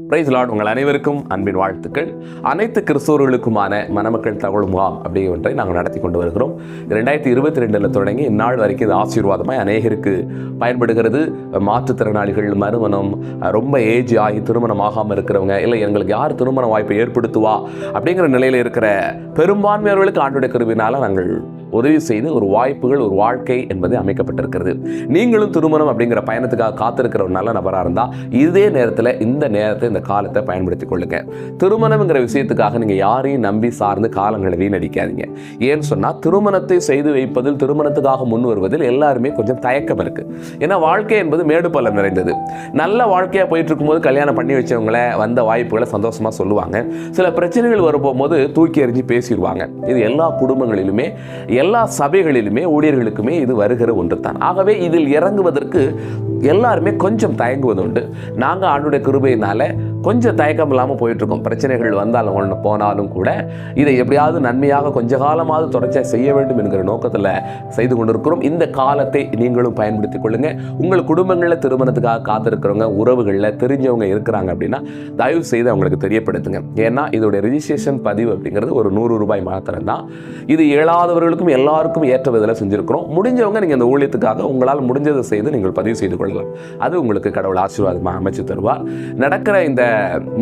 Price Lord. உங்கள் அனைவருக்கும் அன்பின் வாழ்த்துக்கள். அனைத்து கிறிஸ்தவர்களுக்குமான மணமக்கள் தகவல் முகாம் அப்படிங்கிற ஒன்றை நாங்கள் நடத்தி கொண்டு வருகிறோம். 2022 தொடங்கி இந்நாள் வரைக்கும் இது ஆசீர்வாதமாய் அநேகருக்கு பயன்படுகிறது. மாற்றுத்திறனாளிகள், மறுமணம், ரொம்ப ஏஜ் ஆகி திருமணம் ஆகாமல் இருக்கிறவங்க, இல்லை எங்களுக்கு யார் திருமண வாய்ப்பை ஏற்படுத்துவா அப்படிங்கிற நிலையில் இருக்கிற பெரும்பான்மையவர்களுக்கு ஆண்டோட கிருபையினால் நாங்கள் உதவி செய்து ஒரு வாய்ப்புகள், ஒரு வாழ்க்கை என்பது அமைக்கப்பட்டிருக்கிறது. நீங்களும் திருமணம் அப்படிங்கிற பயணத்துக்காக காத்திருக்கிற ஒரு நல்ல நபராக இருந்தால் இதே நேரத்தில் இந்த காலத்தை பயன்படுத்திக் கொள்ளுங்க. திருமணம்ங்கிற விஷயத்துக்காக நீங்கள் யாரையும் நம்பி சார்ந்து காலங்களை வீணடிக்காதீங்க. ஏன்னு சொன்னால் திருமணத்தை செய்து வைப்பதில், திருமணத்துக்காக முன் வருவதில் எல்லாருமே கொஞ்சம் தயக்கம் இருக்கு. ஏன்னா வாழ்க்கை என்பது மேடு பள்ளம் நிறைந்தது. நல்ல வாழ்க்கையாக போயிட்டு இருக்கும்போது கல்யாணம் பண்ணி வச்சவங்களை வந்த வாய்ப்புகளை சந்தோஷமாக சொல்லுவாங்க. சில பிரச்சனைகள் வரும்போது தூக்கி எறிஞ்சு பேசிடுவாங்க. இது எல்லா குடும்பங்களிலுமே, எல்லா சபைகளிலுமே, ஊழியர்களுக்குமே இது வருகிற ஒன்று தான். ஆகவே இதில் இறங்குவதற்கு எல்லாருமே கொஞ்சம் தயங்குவது உண்டு. நாங்கள் ஆண்டுடைய கிருபையினால கொஞ்சம் தயக்கம் இல்லாமல் போயிட்டுருக்கோம். பிரச்சனைகள் வந்தாலும் ஒன்று போனாலும் கூட இதை எப்படியாவது நன்மையாக கொஞ்ச காலமாவது தொடர்ச்சியாக செய்ய வேண்டும் என்கிற நோக்கத்தில் செய்து கொண்டிருக்கிறோம். இந்த காலத்தை நீங்களும் பயன்படுத்திக் கொள்ளுங்க. உங்கள் குடும்பங்களில் திருமணத்துக்காக காத்திருக்கிறவங்க, உறவுகளில் தெரிஞ்சவங்க இருக்கிறாங்க அப்படின்னா தயவு செய்து அவங்களுக்கு தெரியப்படுத்துங்க. ஏன்னா இதோடைய ரெஜிஸ்ட்ரேஷன் பதிவு அப்படிங்கிறது ஒரு 100 ரூபாய் மாத்திரம் தான். இது இயலாதவர்களுக்கும் எல்லாருக்கும் ஏற்ற விதத்தில் செஞ்சுருக்கிறோம். முடிஞ்சவங்க நீங்கள் இந்த ஊழியத்துக்காக உங்களால் முடிஞ்சதை செய்து நீங்கள் பதிவு செய்து கொள்ளலாம். அது உங்களுக்கு கடவுள் ஆசீர்வாதமாக அமைச்சு தருவார். நடக்கிற இந்த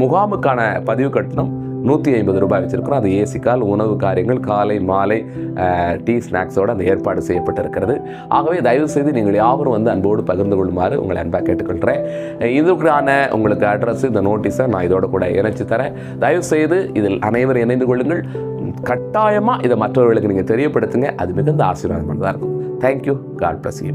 முகாமுக்கான பதிவு கட்டணம் 150 ரூபாய் வச்சிருக்கிறோம். அது ஏசிக்கால், உணவு காரியங்கள், காலை மாலை டீ ஸ்நாக்ஸோடு அந்த ஏற்பாடு செய்யப்பட்டிருக்கிறது. ஆகவே தயவு செய்து நீங்கள் யாவரும் வந்து அன்போடு பகிர்ந்து கொள்ளுமாறு உங்களை அன்பாக கேட்டுக்கொள்கிறேன். இதுக்கான உங்களுக்கு அட்ரஸ், இந்த நோட்டீஸை நான் இதோட கூட இணைச்சு தரேன். தயவு செய்து இதில் அனைவரும் இணைந்து கொள்ளுங்கள். கட்டாயமாக இதை மற்றவர்களுக்கு நீங்கள் தெரியப்படுத்துங்க. அது மிகுந்த ஆசீர்வாதமானதாக இருக்கும். தேங்க்யூ. God bless you.